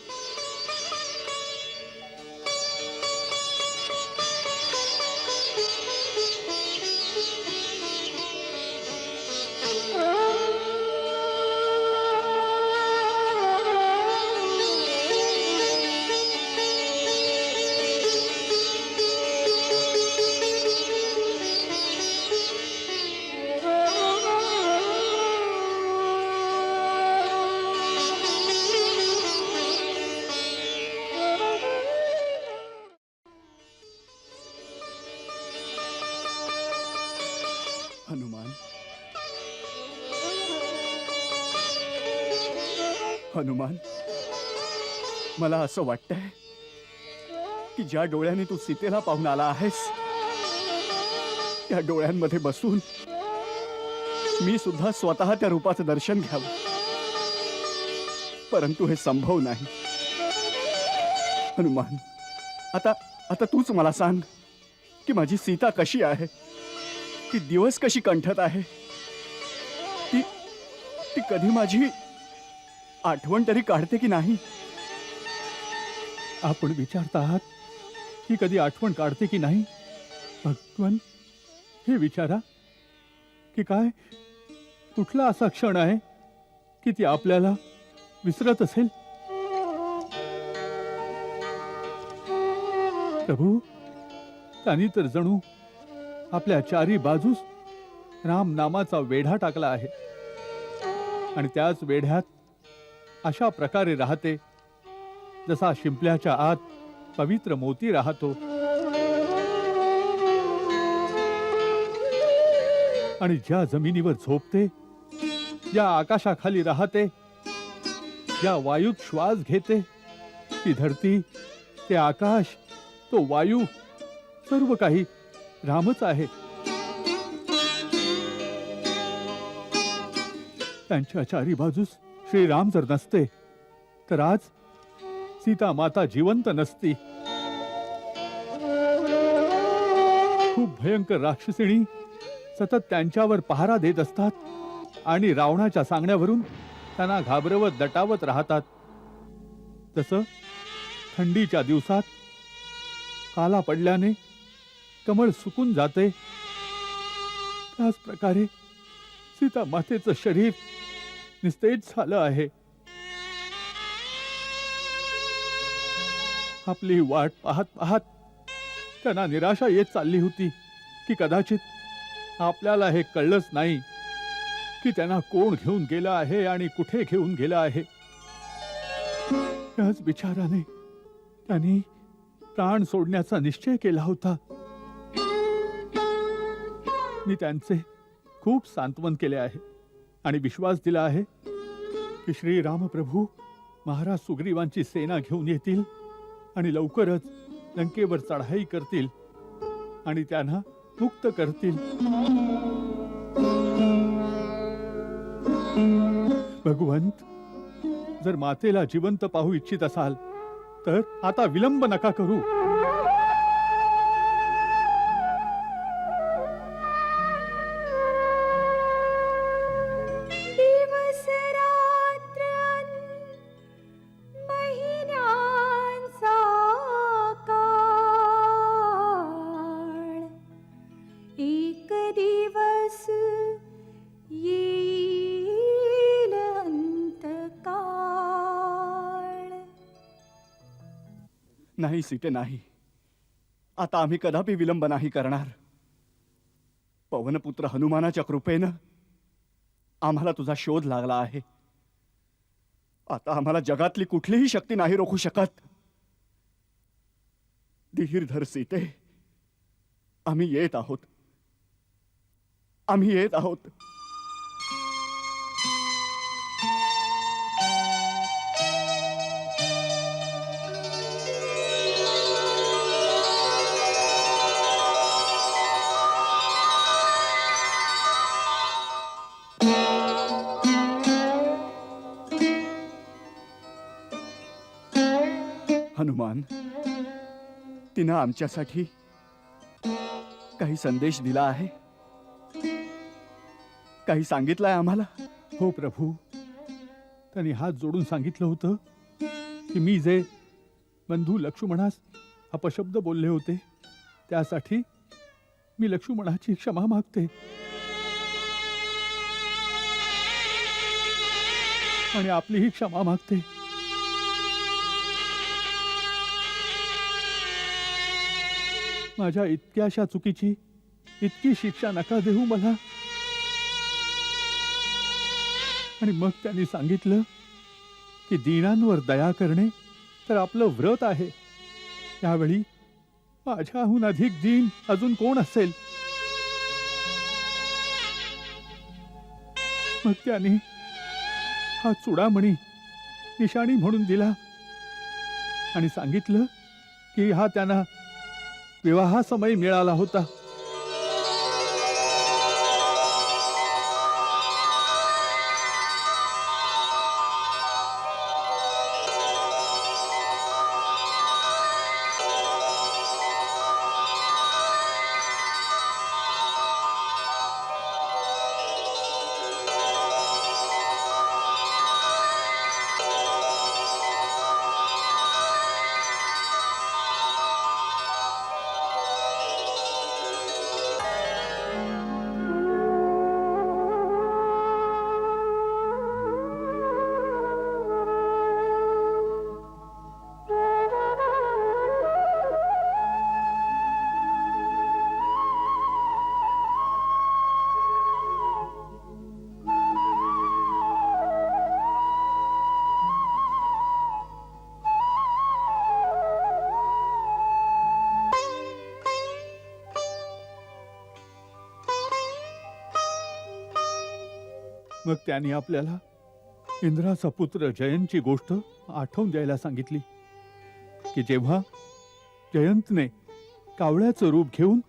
H: हनुमान, हनुमान, मला असं वाटतंय की ज्या डोळ्याने तू सीतेला पाहून आला आहेस त्या डोळ्यांमध्ये बसून मी सुद्धा स्वतः त्या रूपाचं दर्शन घ्यावं, परंतु हे संभव नाही. हनुमान, आता तूच मला सांग की माझी सीता कशी आहे, ती दिवस कशी कंठत आहे, ती कधी माझी आठवण तरी काढते की नाही?
C: आपण विचारता आहात की कधी आठवण काढते की नाही? भगवान, हे विचारा की काय कुठला असा क्षण आहे की ती आपल्याला विसरत असेल? प्रभू, त्यांनी तर जणू आपल्या चारी बाजूस राम नामाचा वेढा टाकला आहे आणि त्याच वेढ्यात अशा प्रकारे राहते जसा शिंपल्याच्या आत पवित्र मोती राहतो. आणि ज्या जमिनीवर झोपते, ज्या आकाशाखाली राहते, ज्या वायूत श्वास घेते, ती धरती, ते आकाश, तो वायू, सर्व काही रामच आहे. त्यांच्या चारी बाजूस श्रीराम जर नसते तर आज सीता माता जिवंत नसती. खूप भयंकर राक्षसिणी सतत त्यांच्यावर पहारा देत असतात आणि रावणाच्या सांगण्यावरून त्यांना घाबरवत दटावत राहतात. तसं थंडीच्या दिवसात काला पडल्याने कमळ सुकून जाते, त्याच प्रकारे सीता मातेचं शरीर निस्तेज झालं आहे. आपली वाट पाहत पाहत त्यांना निराशा येत चालली होती. की कदाचित आपल्याला हे कळलंच नाही की त्यांना कोण घेऊन गेलं आहे आणि कुठे घेऊन गेलं आहे. याच विचाराने त्यांनी प्राण सोडण्याचा निश्चय केला होता. मी त्यांचे खूप सांत्वन केले आहे आणि विश्वास दिला आहे की श्री रामप्रभू महाराज सुग्रीवांची सेना घेऊन येतील आणि लवकरच लंकेवर चढाई करतील आणि त्यांना मुक्त करतील. भगवंत, जर मातेला जिवंत पाहू इच्छित असाल तर आता विलंब नका करू.
J: दिवस रात्र महिन्यांचा काळ, एक दिवस येईल अंतकाळ.
H: नाही सीते, नाही. आता आम्ही कदापि विलंब नाही करणार. पवनपुत्र हनुमानाच्या कृपेनं आम्हाला तुझा शोध लागला आहे. आता आम्हाला जगातली कुठलीही शक्ती नाही रोखू शकत. धीर धर सीते, आम्ही येत आहोत. आम्ही येत आहोत. हनुमान, तिनं आमच्यासाठी काही संदेश दिला आहे, काही सांगितलंय आम्हाला.
C: हो प्रभू, त्यांनी हात जोडून सांगितलं होतं की मी जे बंधू लक्ष्मणास अपशब्द बोलले होते त्यासाठी मी लक्ष्मणाची क्षमा मागते आणि आपलीही क्षमा मागते. माझ्या इतक्याशा चुकीची इतकी शिक्षा नका देऊ मला. आणि मग त्यांनी सांगितलं की दीनांवर दया करणे तर आपलं व्रत आहे. त्यावेळी माझ्याहून अधिक दीन अजून कोण असेल. मग त्यांनी हा चुडामणी निशाणी म्हणून दिला आणि सांगितलं की हा त्यांना विवाहासमयी मिळाला होता. मग त्यांनी आपल्याला इंद्राचा पुत्र जयंतची गोष्ट आठवून द्यायला सांगितली की जेव्हा जयंतने कावळ्याचं रूप घेऊन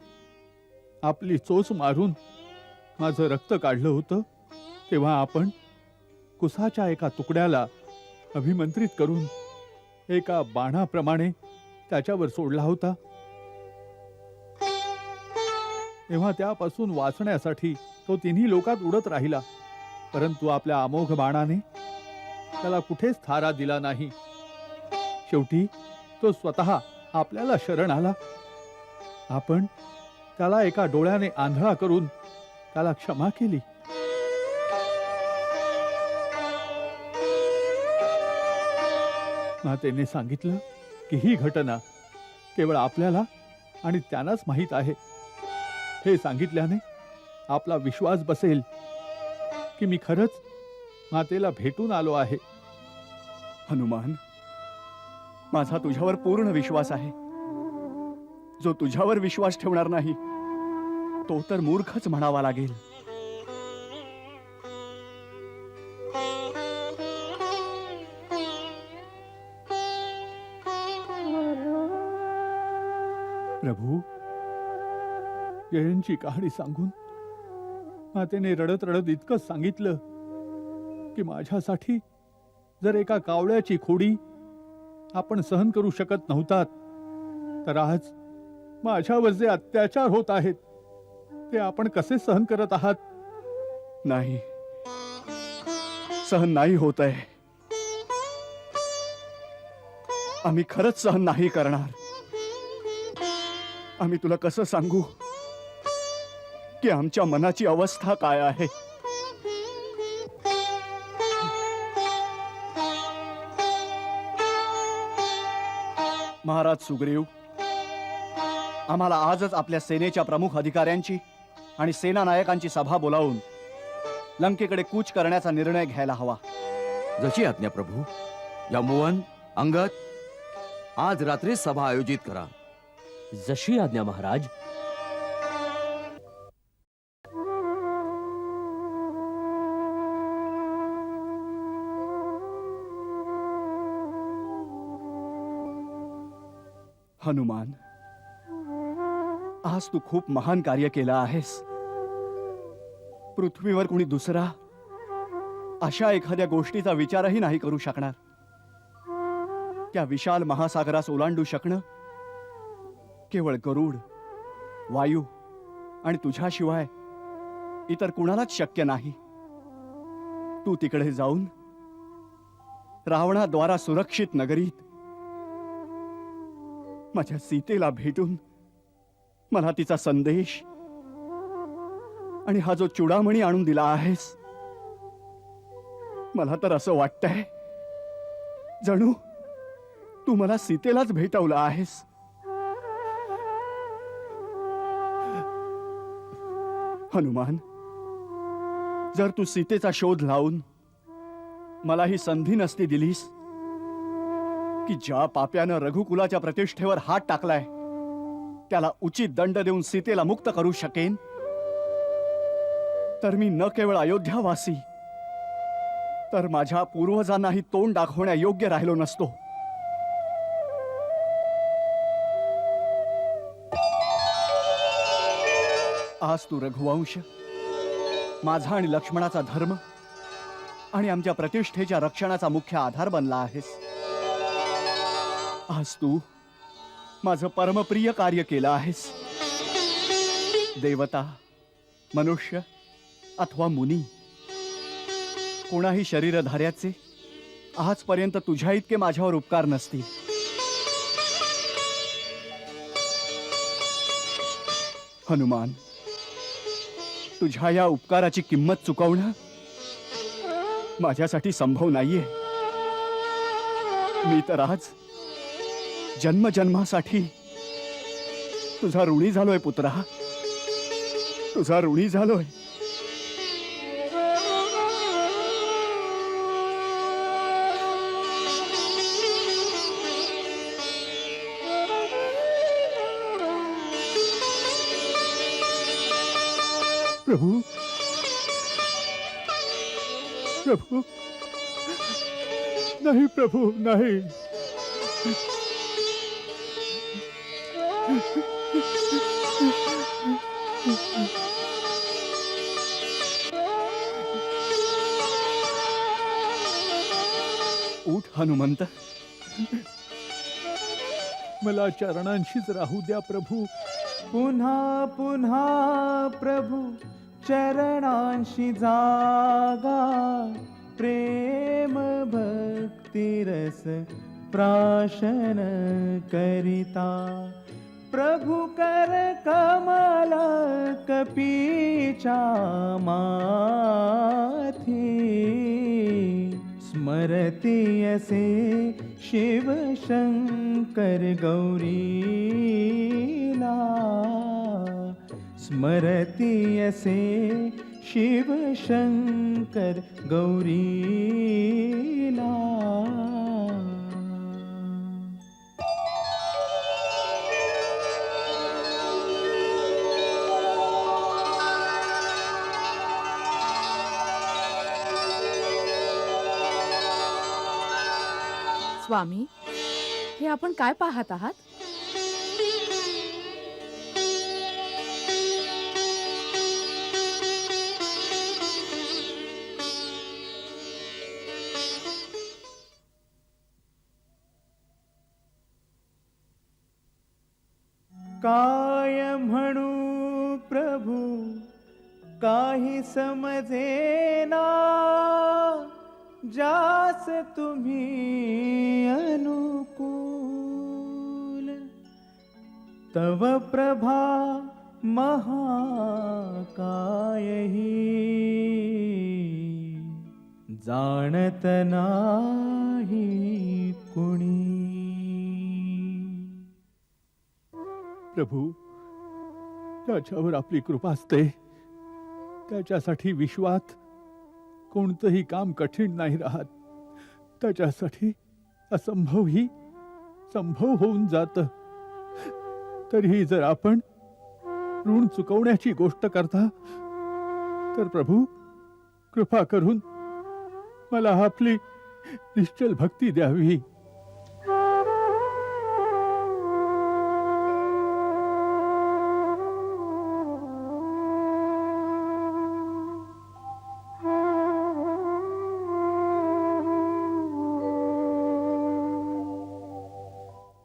C: आपली चोच मारून माझं रक्त काढलं होतं तेव्हा आपण कुसाच्या एका तुकड्याला अभिमंत्रित करून एका बाणाप्रमाणे त्याच्यावर सोडला होता. तेव्हा त्यापासून वाचण्यासाठी तो तिन्ही लोकात उडत राहिला, परंतु आपल्या अमोघ बाणाने त्याला कुठेच थारा दिला नाही. शेवटी तो स्वतः आपल्याला शरण आला. आपण त्याला एका डोळ्याने आंधळा करून त्याला क्षमा केली. मातेने सांगितलं की ही घटना केवळ आपल्याला आणि त्यांनाच माहीत आहे. हे सांगितल्याने आपला विश्वास बसेल की मी खरंच मातेला भेटून आलो आहे.
K: हनुमान, माझा तुझ्यावर पूर्ण विश्वास आहे. जो तुझ्यावर विश्वास ठेवणार नाही तो तर मूर्खच म्हणावा लागेल.
C: प्रभू, जयंची कहाणी सांगून मातेने रडत रडत इतकंच सांगितलं की माझ्यासाठी जर एका कावळ्याची खोडी आपण सहन करू शकत नव्हतात, तर आज माझ्यावर जे अत्याचार होत आहेत ते आपण कसे सहन करत आहात?
K: नाही, सहन नाही होत आहे. आम्ही खरंच सहन नाही करणार. आम्ही तुला कसं सांगू की आमच्या मनाची अवस्था काय आहे? महाराज सुग्रीव, आम्हाला आजच आपल्या सेनेच्या प्रमुख अधिकाऱ्यांची आणि सेना नायकांची सभा बोलावून लंकेकडे कूच करण्याचा निर्णय घ्यायला हवा.
B: जशी आज्ञा प्रभू. जांबुवन, अंगद, आज रात्री सभा आयोजित करा.
F: जशी आज्ञा महाराज.
K: हनुमान, आज तू खूप महान कार्य केलं आहेस. पृथ्वीवर कोणी दुसरा अशा एखाद्या गोष्टीचा विचारही नाही करू शकणार. त्या विशाल महासागरास ओलांडू शकणं केवळ गरुड, वायू आणि तुझ्याशिवाय इतर कुणालाच शक्य नाही. तू तिकडे जाऊन रावणाद्वारा सुरक्षित नगरीत माझ्या सीतेला भेटून मला तिचा संदेश आणि हा जो चुडामणी आणून दिला आहेस, मला तर असं वाटतंय जणू तू मला सीतेलाच भेटवलं आहेस. हनुमान, जर तू सीतेचा शोध लावून मला ही संधी नसती दिलीस की ज्या पाप्यानं रघुकुलाच्या प्रतिष्ठेवर हात टाकलाय त्याला उचित दंड देऊन सीतेला मुक्त करू शकेन, तर मी न केवळ अयोध्यावासी तर माझ्या पूर्वजांनाही तोंड दाखवण्या योग्य राहिलो नसतो. आज तू रघुवंश, माझा आणि लक्ष्मणाचा धर्म आणि आमच्या प्रतिष्ठेच्या रक्षणाचा मुख्य आधार बनला आहेस. आज तू माझं परमप्रिय कार्य केलं आहेस. देवता, मनुष्य अथवा मुनी, कोणाही शरीरधार्याचे आजपर्यंत तुझ्या इतके माझ्यावर उपकार नसतील. हनुमान, तुझ्या या उपकाराची किंमत चुकवणं माझ्यासाठी संभव नाहीये. मी तर आज जन्मजन्मासाठी तुझा ऋणी झालोय पुत्रा, तुझा ऋणी झालोय.
C: प्रभू, प्रभू, नहीं प्रभू, नहीं.
K: उठ हनुमंत.
C: मला चरणांशीच राहू द्या प्रभू.
G: पुन्हा पुन्हा प्रभु चरणांशी जागा, प्रेम भक्ती रस प्राशन करिता. प्रभु कर कमल कपीचा माथी, स्मरती असे शिव शंकर गौरीला. स्मरती असे शिव शंकर गौरीला.
I: स्वामी, हे आपण काय पाहत आहात?
G: काय म्हणू प्रभू काही समजेना, जास तुम्ही अनुकूल. तव प्रभा महाकायही जाणत नाही कुणी.
C: प्रभू, त्याच्यावर आपली कृपा असते. त्याच्यासाठी विश्वात कोणतंही काम कठीण नाही राहत. त्याच्यासाठी असंभवही संभव होऊन जात. तरीही जर आपण ऋण चुकवण्याची गोष्ट करता तर प्रभू, कृपा करून मला आपली निश्चल भक्ती द्यावी.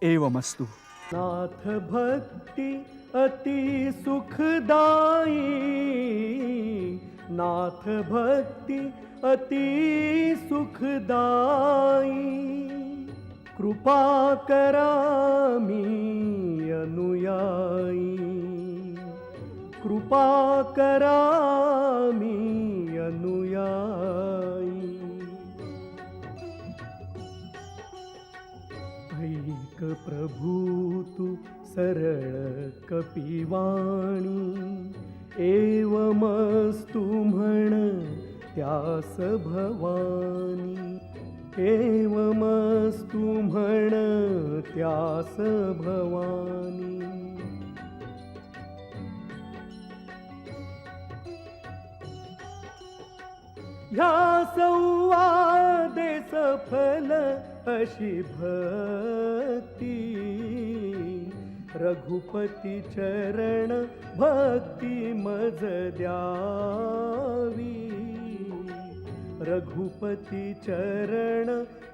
K: एवमस्तु.
G: नाथ भक्ति अति सुखदाई, नाथ भक्ति अति सुखदाई. कृपा करामी अनुयायी, कृपा करामी अनुयायी. ऐक प्रभू तू सरळ कपिवाणी, एवमस्तु म्हण त्यास भवानी, एवमस्तु म्हण त्यास भवानी. ह्या संवादे सफल अशी भक्ती, रघुपती चरण भक्ती मज द्यावी, रघुपती चरण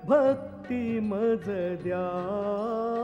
G: भक्ती मज द्यावी.